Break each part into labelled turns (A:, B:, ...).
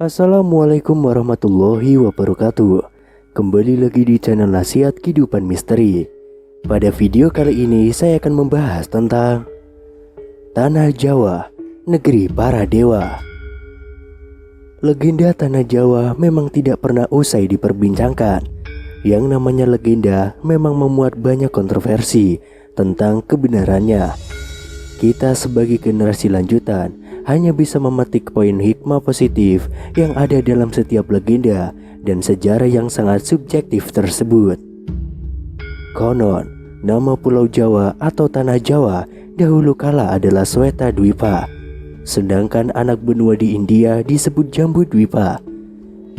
A: Assalamualaikum warahmatullahi wabarakatuh. Kembali lagi di channel Nasihat Kehidupan Misteri. Pada video kali ini saya akan membahas tentang Tanah Jawa, Negeri Para Dewa. Legenda Tanah Jawa memang tidak pernah usai diperbincangkan. Yang namanya legenda memang memuat banyak kontroversi tentang kebenarannya. Kita sebagai generasi lanjutan hanya bisa memetik poin hikmah positif yang ada dalam setiap legenda dan sejarah yang sangat subjektif tersebut. Konon, nama Pulau Jawa atau Tanah Jawa dahulu kala adalah Sweta Dwipa, sedangkan anak benua di India disebut Jambu Dwipa.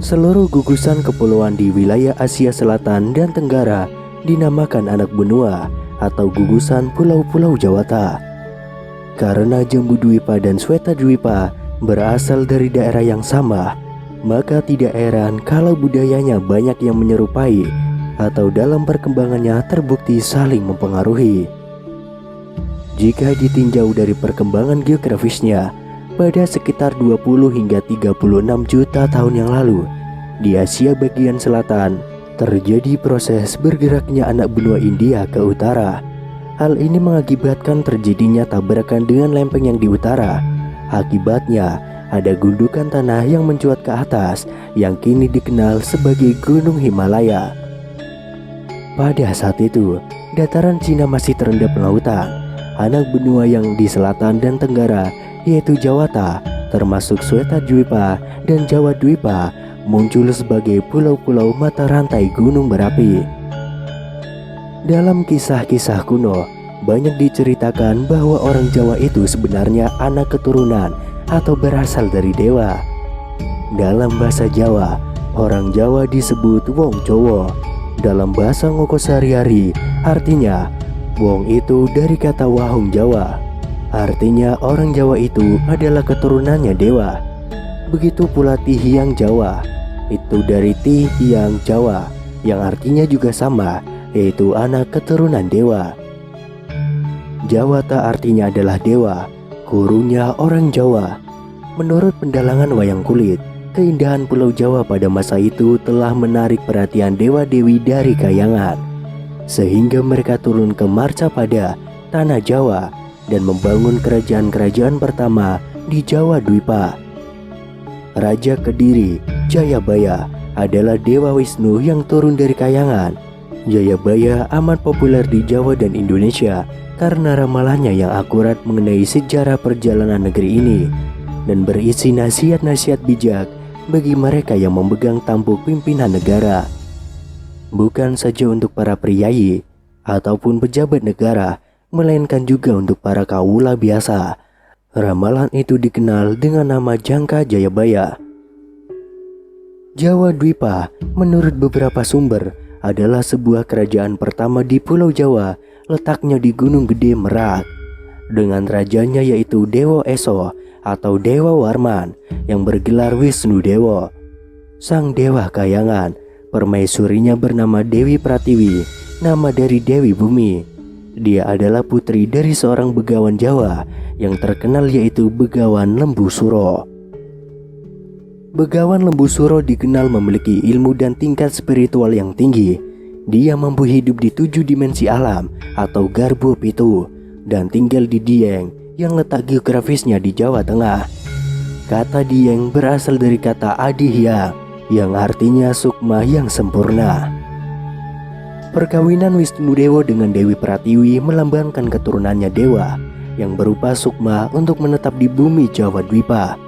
A: Seluruh gugusan kepulauan di wilayah Asia Selatan dan Tenggara dinamakan anak benua atau gugusan Pulau-Pulau Jawata. Karena Jambu Dwipa dan Sweta Dwipa berasal dari daerah yang sama, maka tidak heran kalau budayanya banyak yang menyerupai atau dalam perkembangannya terbukti saling mempengaruhi. Jika ditinjau dari perkembangan geografisnya, pada sekitar 20 hingga 36 juta tahun yang lalu, di Asia bagian selatan terjadi proses bergeraknya anak benua India ke utara. Hal ini mengakibatkan terjadinya tabrakan dengan lempeng yang di utara. Akibatnya, ada gundukan tanah yang mencuat ke atas yang kini dikenal sebagai Gunung Himalaya. Pada saat itu, dataran Cina masih terendam lautan. Anak benua yang di selatan dan tenggara, yaitu Jawata, termasuk Sweta Dwipa dan Jawa Dwipa, muncul sebagai pulau-pulau mata rantai gunung berapi. Dalam kisah-kisah kuno, banyak diceritakan bahwa orang Jawa itu sebenarnya anak keturunan atau berasal dari dewa. Dalam bahasa Jawa, orang Jawa disebut Wong Jowo. Dalam bahasa ngoko sehari-hari, artinya Wong itu dari kata Wahung Jawa. Artinya orang Jawa itu adalah keturunannya dewa. Begitu pula Ti Hyang Jawa, itu dari Ti Hyang Jawa, yang artinya juga sama, yaitu anak keturunan dewa. Jawata artinya adalah dewa, gurunya orang Jawa. Menurut pendalangan wayang kulit, keindahan Pulau Jawa pada masa itu telah menarik perhatian dewa-dewi dari Kayangan, sehingga mereka turun ke Marcapada, Tanah Jawa, dan membangun kerajaan-kerajaan pertama di Jawa Dwipa. Raja Kediri, Jayabaya, adalah dewa Wisnu yang turun dari Kayangan. Jayabaya amat populer di Jawa dan Indonesia karena ramalannya yang akurat mengenai sejarah perjalanan negeri ini dan berisi nasihat-nasihat bijak bagi mereka yang memegang tampuk pimpinan negara. Bukan saja untuk para priyayi ataupun pejabat negara, melainkan juga untuk para kaula biasa. Ramalan itu dikenal dengan nama Jangka Jayabaya. Jawa Dwipa menurut beberapa sumber adalah sebuah kerajaan pertama di Pulau Jawa, letaknya di Gunung Gede Merak, dengan rajanya yaitu Dewa Eso atau Dewa Warman yang bergelar Wisnu Dewa. Sang dewa Kayangan, permaisurinya bernama Dewi Pratiwi, nama dari Dewi Bumi. Dia adalah putri dari seorang begawan Jawa yang terkenal yaitu Begawan Lembu Suro. Begawan Lembu Suro dikenal memiliki ilmu dan tingkat spiritual yang tinggi. Dia mampu hidup di 7 dimensi alam atau Garbo Pitu dan tinggal di Dieng yang letak geografisnya di Jawa Tengah. Kata Dieng berasal dari kata Adihya yang artinya sukma yang sempurna. Perkawinan Wisnu Dewa dengan Dewi Pratiwi melambangkan keturunannya dewa yang berupa sukma untuk menetap di bumi Jawa Dwipa.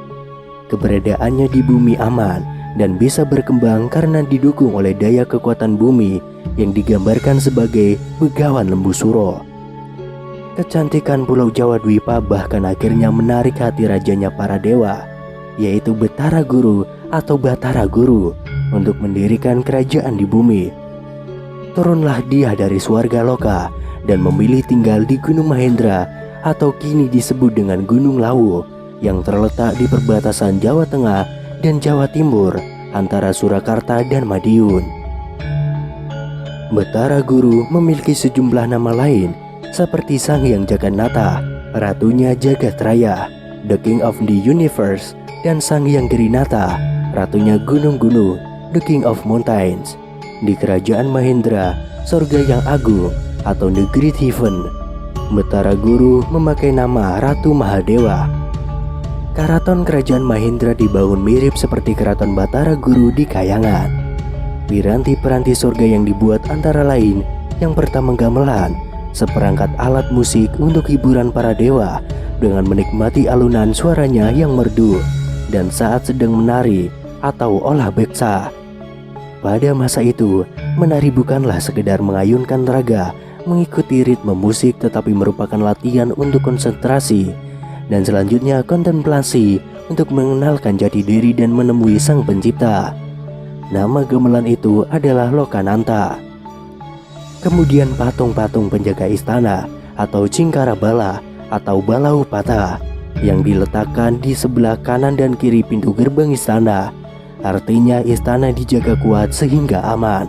A: Keberadaannya di bumi aman dan bisa berkembang karena didukung oleh daya kekuatan bumi yang digambarkan sebagai Begawan Lembu Suro. Kecantikan Pulau Jawa Dwipa bahkan akhirnya menarik hati rajanya para dewa, yaitu Betara Guru atau Batara Guru, untuk mendirikan kerajaan di bumi. Turunlah dia dari swarga loka dan memilih tinggal di Gunung Mahendra atau kini disebut dengan Gunung Lawu, yang terletak di perbatasan Jawa Tengah dan Jawa Timur antara Surakarta dan Madiun. Betara Guru memiliki sejumlah nama lain seperti Sang Hyang Jagannatha, Ratunya Jagat Raya, The King of the Universe, dan Sang Hyang Girinata ratunya gunung-gunung, the king of mountains. Di kerajaan Mahendra, surga yang agung atau the great heaven, Betara Guru memakai nama Ratu Mahadewa. Keraton kerajaan Mahendra dibangun mirip seperti keraton Batara Guru di Kayangan. Piranti-piranti surga yang dibuat antara lain yang pertama gamelan, seperangkat alat musik untuk hiburan para dewa dengan menikmati alunan suaranya yang merdu dan saat sedang menari atau olah beksa. Pada masa itu, menari bukanlah sekedar mengayunkan raga, mengikuti ritme musik, tetapi merupakan latihan untuk konsentrasi dan selanjutnya kontemplasi untuk mengenalkan jati diri dan menemui sang pencipta. Nama gamelan itu adalah Lokananta. Kemudian patung-patung penjaga istana atau Cingkara Bala atau Balaupata yang diletakkan di sebelah kanan dan kiri pintu gerbang istana. Artinya istana dijaga kuat sehingga aman.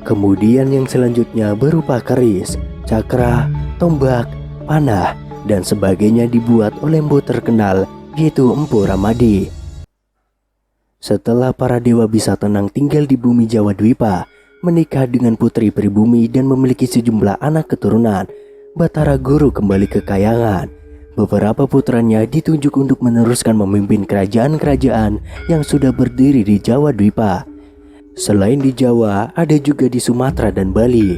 A: Kemudian yang selanjutnya berupa keris, cakra, tombak, panah, dan sebagainya dibuat oleh empu terkenal yaitu Empu Ramadi. Setelah para dewa bisa tenang tinggal di bumi Jawa Dwipa, menikah dengan putri pribumi dan memiliki sejumlah anak keturunan, Batara Guru kembali ke Kayangan. Beberapa putranya ditunjuk untuk meneruskan memimpin kerajaan-kerajaan yang sudah berdiri di Jawa Dwipa. Selain di Jawa, ada juga di Sumatera dan Bali.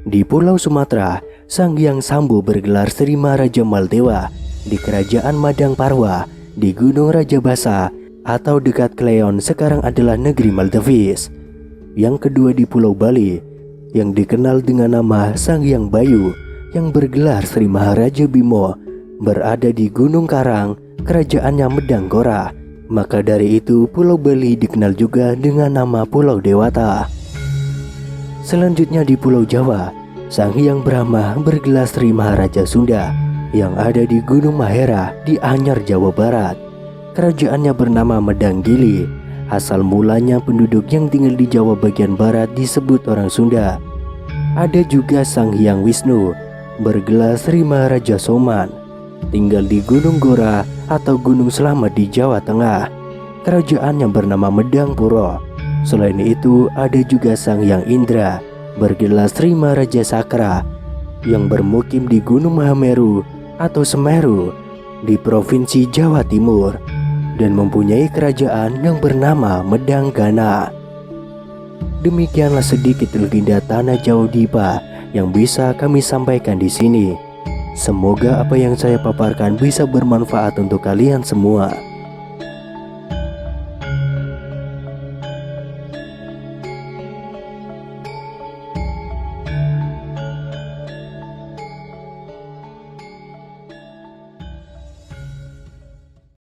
A: Di Pulau Sumatera, Sang Hyang Sambu bergelar Sri Maharaja Maldewa di Kerajaan Madang Parwa di Gunung Rajabasa atau dekat Kleon sekarang adalah negeri Maldives. Yang kedua di Pulau Bali, yang dikenal dengan nama Sang Hyang Bayu yang bergelar Sri Maharaja Bimo, berada di Gunung Karang, kerajaannya Medanggora. Maka dari itu Pulau Bali dikenal juga dengan nama Pulau Dewata. Selanjutnya di Pulau Jawa, Sang Hyang Brahma bergelar Sri Maharaja Sunda yang ada di Gunung Mahera di Anyar, Jawa Barat. Kerajaannya bernama Medanggili. Asal mulanya penduduk yang tinggal di Jawa bagian barat disebut orang Sunda. Ada juga Sang Hyang Wisnu bergelar Sri Maharaja Soman, tinggal di Gunung Gora atau Gunung Selamat di Jawa Tengah. Kerajaannya bernama Medangpuro. Selain itu ada juga Sang Hyang Indra bergelar Sri Maharaja Sakra yang bermukim di Gunung Mahameru atau Semeru di Provinsi Jawa Timur dan mempunyai kerajaan yang bernama Medanggana. Demikianlah sedikit legenda tanah Jawa Dwipa yang bisa kami sampaikan di sini. Semoga apa yang saya paparkan bisa bermanfaat untuk kalian semua.